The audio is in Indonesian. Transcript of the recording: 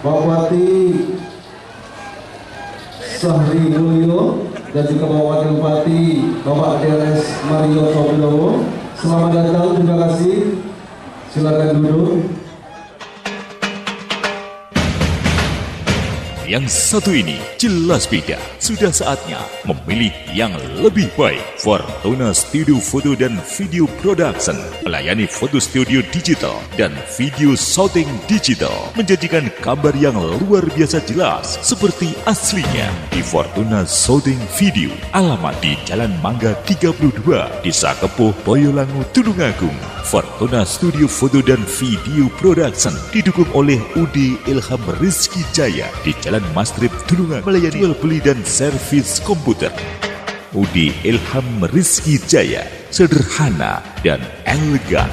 Bapak Bupati Sahri Mulyo dan juga Bapak Wakil Bupati Bapak DRS Mario Tobilowo. Selamat datang, terima kasih. Silakan duduk. Yang satu ini jelas beda. Sudah saatnya memilih yang lebih baik. Fortuna Studio Foto dan Video Production melayani foto studio digital dan video shooting digital, menjadikan gambar yang luar biasa jelas seperti aslinya di Fortuna Shooting Video. Alamat di Jalan Mangga 32, Desa Kepuh, Boyolangu, Tulungagung. Fortuna Studio Foto dan Video Production didukung oleh UD Ilham Rizky Jaya di Jalan Mastrip, Tulungagung, melayani jual beli dan servis komputer. UD Ilham Rizky Jaya, sederhana dan elegan.